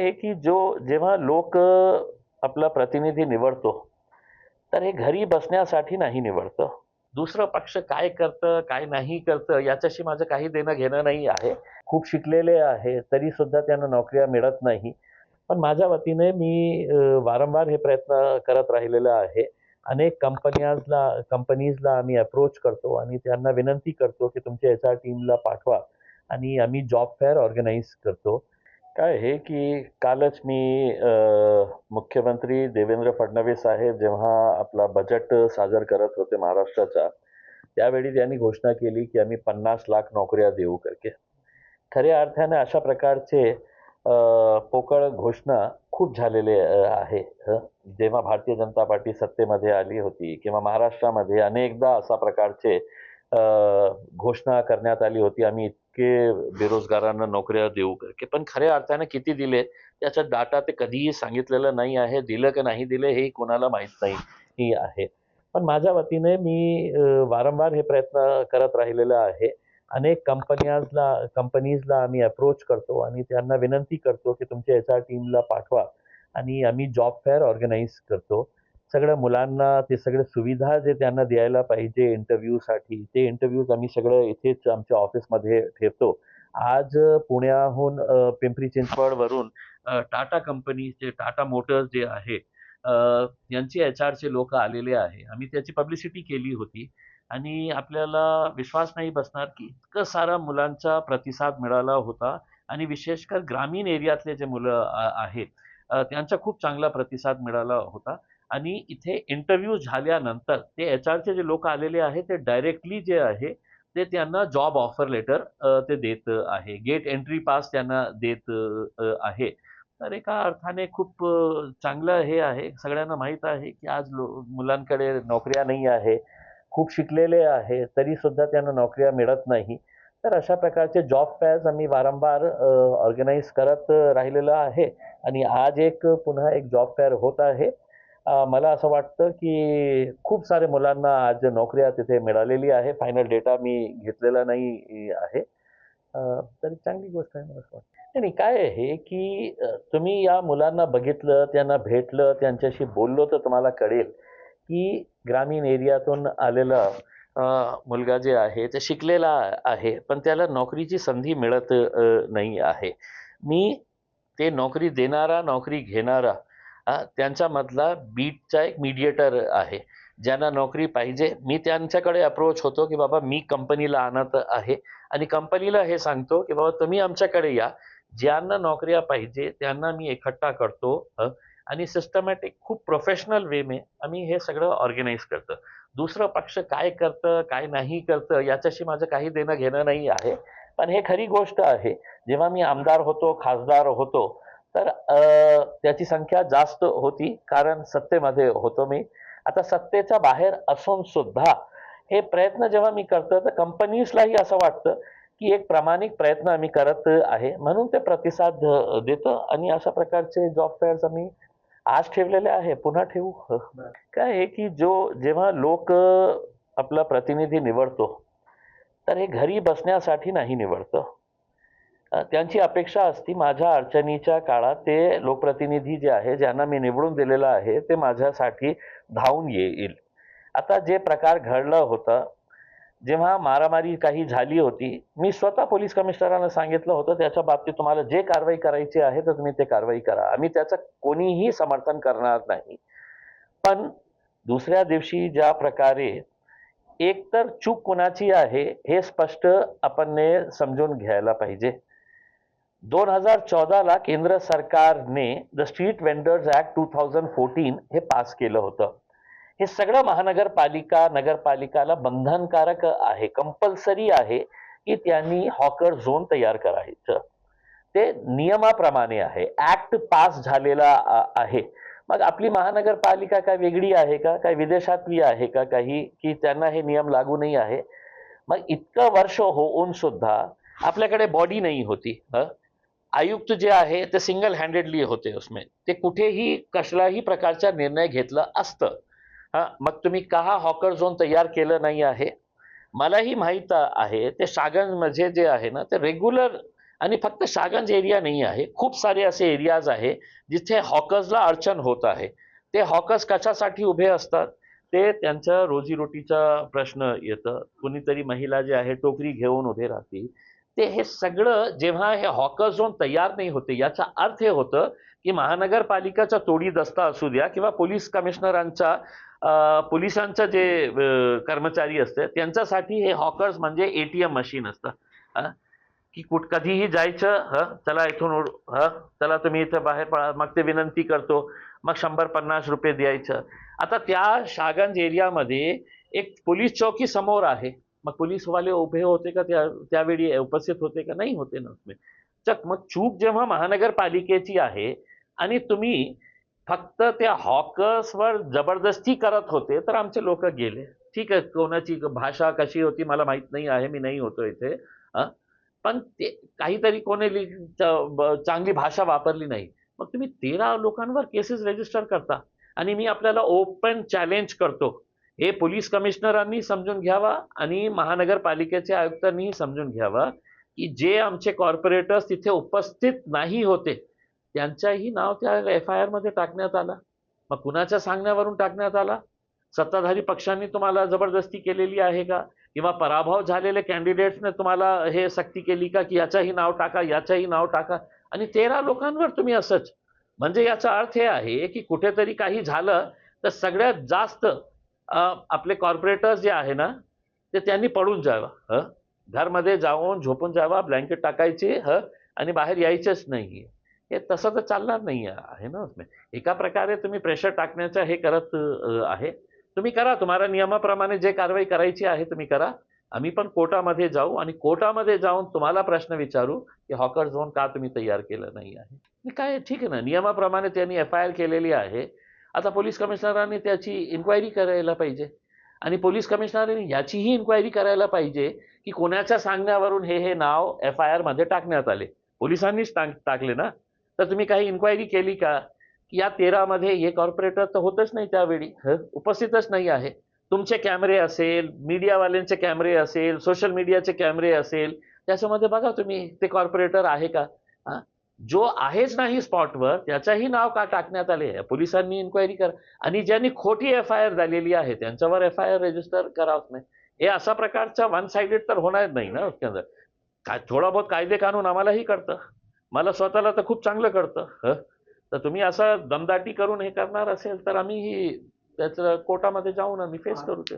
आहे की जेव्हा लोक आपला प्रतिनिधी निवडतो, तर हे घरी बसण्यासाठी नाही निवडतं. दुसरं पक्ष काय करतं, काय नाही करतं याच्याशी माझं काही देणं घेणं नाही आहे. खूप शिकलेले आहे, तरी सुद्धा त्यांना नोकऱ्या मिळत नाही. पण माझ्या वतीने मी वारंवार हे प्रयत्न करत राहिलेलो आहे. अनेक कंपनीजला आम्ही अप्रोच करतो आणि त्यांना विनंती करतो, की तुमच्या एचआर टीमला पाठवा आणि आम्ही जॉब फेअर ऑर्गनाइज करतो. काय आहे, की कालच मी मुख्यमंत्री देवेंद्र फडणवीस साहेब जेव्हा आपला बजेट सादर करत होते महाराष्ट्राचा, त्यावेळी त्यांनी घोषणा केली, की आम्ही 50 लाख नोकऱ्या देऊ करके. खऱ्या अर्थाने अशा प्रकारचे पोकळ घोषणा खूप झालेले आहे. जेव्हा भारतीय जनता पार्टी सत्तेमध्ये आली होती किंवा महाराष्ट्रामध्ये अनेकदा अशा प्रकारचे घोषणा करण्यात आली होती, आम्ही इतके बेरोजगारांना नोकऱ्या देऊ करके. पण खऱ्या अर्थाने किती दिले त्याचा डाटा ते कधीही सांगितलेलं नाही आहे. दिलं की नाही दिलं हेही कोणाला माहीत नाही आहे. पण माझ्या वतीने मी वारंवार हे प्रयत्न करत राहिलेलो आहे. अनेक कंपनीजला आम्ही अप्रोच करतो आणि त्यांना विनंती करतो, की तुमच्या एचआर टीमला पाठवा आणि आम्ही जॉब फेअर ऑर्गनाइज करतो. सगळ्या मुलांना ते सगळे सुविधा जे त्यांना द्यायला पाहिजे इंटरव्ह्यूसाठी, ते इंटरव्ह्यूज आम्ही सगळं इथेच आमच्या ऑफिसमध्ये ठेवतो. आज पुण्याहून पिंपरी चिंचवडवरून टाटा कंपनीचे टाटा मोटर्स जे आहे यांचे एचआरचे लोक आलेले आहे. आम्ही त्याची पब्लिसिटी केली होती आणि आपल्याला विश्वास नाही बसणार की इतकं सारा मुलांचा प्रतिसाद मिळाला होता आणि विशेषकर ग्रामीण एरियातले जे मुलं आहेत त्यांचा खूप चांगला प्रतिसाद मिळाला होता. आणि इथे इंटरव्ह्यू झाल्यानंतर ते एचआरचे जे लोक आलेले आहेत ते डायरेक्टली जे आहे ते त्यांना जॉब ऑफर लेटर ते देत आहे. गेट एंट्री पास त्यांना देत आहे. तर एका अर्थाने खूप चांगलं हे आहे. सगळ्यांना माहीत आहे की आज मुलांकडे नोकऱ्या नाही आहे. खूप शिकलेले आहे, तरी सुद्धा त्यांना नोकऱ्या मिळत नाही. तर अशा प्रकारचे जॉब फेअर्स आम्ही वारंवार ऑर्गनाइज करत राहिलेलो आहे आणि आज पुन्हा एक जॉब फेअर होत आहे. मला असं वाटतं, की खूप सारे मुलांना आज नोकऱ्या तिथे मिळालेली आहे. फायनल डेटा मी घेतलेला नाही आहे. तर चांगली गोष्ट आहे मला असं वाटतं. नाही, नाही. काय आहे, की तुम्ही या मुलांना बघितलं, त्यांना भेटलं, त्यांच्याशी बोललो तर तुम्हाला कळेल, की ग्रामीण एरियातून आलेला मुलगा जे आहे ते शिकलेला आहे, पण त्याला नोकरीची संधी मिळत नाही आहे. मी ते नोकरी देणारा, नोकरी घेणारा त्यांच्यामधला बीटचा एक मीडिएटर आहे. ज्यांना नोकरी पाहिजे, मी त्यांच्याकडे अप्रोच होतो, की बाबा मी कंपनीला आणत आहे आणि कंपनीला हे सांगतो, की बाबा तुम्ही आमच्याकडे या. ज्यांना नोकऱ्या पाहिजे त्यांना मी इकट्ठा करतो आणि सिस्टमॅटिक खूप प्रोफेशनल वे में आम्ही हे सगळं ऑर्गनाइज करतो. दुसरं पक्ष काय करतं, काय नाही करतं याच्याशी माझं काही देणं घेणं नाही आहे. पण हे खरी गोष्ट आहे. जेव्हा मी आमदार होतो, खासदार होतो, तर त्याची संख्या जास्त होती कारण सत्तेमध्ये होतो मी. आता सत्तेच्या बाहेर असून सुद्धा हे प्रयत्न जेव्हा मी करतो, तर कंपनीजलाही असं वाटतं, की एक प्रामाणिक प्रयत्न आम्ही करत आहे. म्हणून ते प्रतिसाद देतं आणि अशा प्रकारचे जॉब फेअर्स आम्ही आज ठेवलेले आहे, पुन्हा ठेवू. काय आहे, की जेव्हा लोक आपला प्रतिनिधी निवडतो, तर हे घरी बसण्यासाठी नाही निवडतं. त्यांची अपेक्षा असती माझ्या अडचणीच्या काळात ते लोकप्रतिनिधी जे आहे, ज्यांना मी निवडून दिलेलं आहे, ते माझ्यासाठी धावून येईल. आता जे प्रकार घडलं होतं, जेव्हा मारामारी काही झाली होती, मी स्वतः पोलीस कमिशनरांना सांगितलं होतं, त्याच्या बाबतीत तुम्हाला जे कारवाई करायची आहे, तर तुम्ही ते कारवाई करा. आम्ही त्याचं कोणीही समर्थन करणार नाही. पण दुसऱ्या दिवशी ज्या प्रकारे एकतर चूक कुणाची आहे, हे स्पष्ट आपण समजून घ्यायला पाहिजे. 2014 ला केंद्र सरकारने द स्ट्रीट वेंडर्स ऍक्ट 2014 हे पास केलं होतं. हे सगळं महानगरपालिका, नगरपालिकाला बंधनकारक आहे, कंपल्सरी आहे, की त्यांनी हॉकर झोन तयार करायचं. ते नियमाप्रमाणे आहे. ऍक्ट पास झालेला आहे. मग आपली महानगरपालिका काय वेगळी आहे का? काय विदेशातली आहे का काही, की त्यांना हे नियम लागू नाही आहे? मग इतकं वर्ष होऊन सुद्धा आपल्याकडे बॉडी नाही होती. आयुक्त जे आहे ते सिंगल हँडेडली होते उसमें. ते कुठेही कसलाही प्रकारचा निर्णय घेतला असतं. मग तुम्ही का हॉकर झोन तयार केलं नाही आहे? मलाही माहीत आहे ते सागंजमध्ये जे आहे ना, ते रेग्युलर आणि फक्त शाहगंज एरिया नाही आहे, खूप सारे असे एरियाज आहे जिथे हॉकर्सला अडचण होत आहे. ते हॉकर्स कशासाठी उभे असतात? ते त्यांच्या रोजीरोटीचा प्रश्न येतं. कुणीतरी महिला जे आहे टोकरी घेऊन उभे राहतील. ते हे सगळं जेव्हा हे हॉकर झोन तयार नाही होते, याचा अर्थ हे होतं की महानगरपालिकाचा तोडी दस्ता असू द्या किंवा पोलीस कमिशनरांचा पोलिसांचं जे कर्मचारी असते त्यांच्यासाठी हे हॉकर्स म्हणजे एटीएम मशीन असतं. की कधीही जायचं, चला इथून चला तुम्ही इथं बाहेर पडा, मग ते विनंती करतो, मग 100-50 रुपये द्यायचं. आता त्या शाहगंज एरियामध्ये एक पोलीस चौकी समोर आहे. मग पोलीसवाले उभे होते का त्यावेळी उपस्थित होते का? नाही होते ना. मग चूक जेव्हा महानगरपालिकेची आहे आणि तुम्ही फक्त त्या हॉकर्सवर जबरदस्ती करत होते तर आमचे लोक गेले. ठीक आहे, कोणाची भाषा कशी होती मला माहित नाही आहे, मी नाही होतो इथे. पण ते काहीतरी कोणी चांगली भाषा वापरली नाही. मग तुम्ही 13 लोकांवर केसेस रजिस्टर करता. आणि मी आपल्याला ओपन चॅलेंज करतो, हे पोलीस कमिशनरांनी समजून घ्यावा आणि महानगरपालिकेच्या आयुक्तांनीही समजून घ्यावा की जे आमचे कॉर्पोरेटर्स तिथे उपस्थित नाही होते त्यांच्याही नाव त्या FIR मध्ये टाकण्यात आलं. मग कुणाच्या सांगण्यावरून टाकण्यात आला? सत्ताधारी पक्षांनी तुम्हाला जबरदस्ती केलेली आहे का? किंवा पराभव झालेले कॅन्डिडेट्सने तुम्हाला हे सक्ती केली का की याचंही नाव टाका, याचंही नाव टाका? आणि 13 लोकांवर तुम्ही असंच. म्हणजे याचा अर्थ हे आहे की कुठेतरी काही झालं तर सगळ्यात जास्त आपले कॉर्पोरेटर्स जे आहे ना ते त्यांनी पडून जावं, घरमध्ये जाऊन झोपून जावा, ब्लँकेट टाकायचे आणि बाहेर यायचंच नाही. हे तसं तर चालणार नाही आहे ना. एका प्रकारे तुम्ही प्रेशर टाकण्याचं हे करत आहे. तुम्ही करा, तुम्हाला नियमाप्रमाणे जे कारवाई करायची आहे तुम्ही करा. आम्ही पण कोर्टामध्ये जाऊ आणि कोर्टामध्ये जाऊन तुम्हाला प्रश्न विचारू की हॉकर झोन का तुम्ही तयार केलं नाही आहे. काय ठीक आहे ना, नियमाप्रमाणे त्यांनी FIR केलेली आहे. आता पोलीस कमिशनरांनी त्याची इन्क्वायरी करायला पाहिजे आणि पोलीस कमिशनरांनी याचीही इन्क्वायरी करायला पाहिजे की कोणाच्या सांगण्यावरून हे नाव FIR मध्ये टाकण्यात आले. पोलिसांनीच टाकले ना. तर तुम्ही काही इन्क्वायरी केली का की या 13 मध्ये हे कॉर्पोरेटर तर होतच नाही त्यावेळी, उपस्थितच नाही आहे. तुमचे कॅमेरे असेल, मीडियावाल्यांचे कॅमेरे असेल, सोशल मीडियाचे कॅमेरे असेल, त्याच्यामध्ये बघा तुम्ही ते कॉर्पोरेटर आहे का? जो आहेच नाही स्पॉटवर त्याच्याही नाव का टाकण्यात आले? पोलिसांनी इन्क्वायरी करा आणि ज्यांनी खोटी FIR झालेली आहे त्यांच्यावर FIR रजिस्टर करावंच नाही. हे अशा प्रकारचा वन साइडेड तर होणार नाही ना. थोडा बहुत कायदे कानून आम्हालाही कळतं, मला स्वतःला तर खूप चांगलं कळतं. तर तुम्ही असं दमदाटी करून हे करणार असेल तर आम्हीही त्याचं कोर्टामध्ये जाऊन आम्ही फेस करू ते.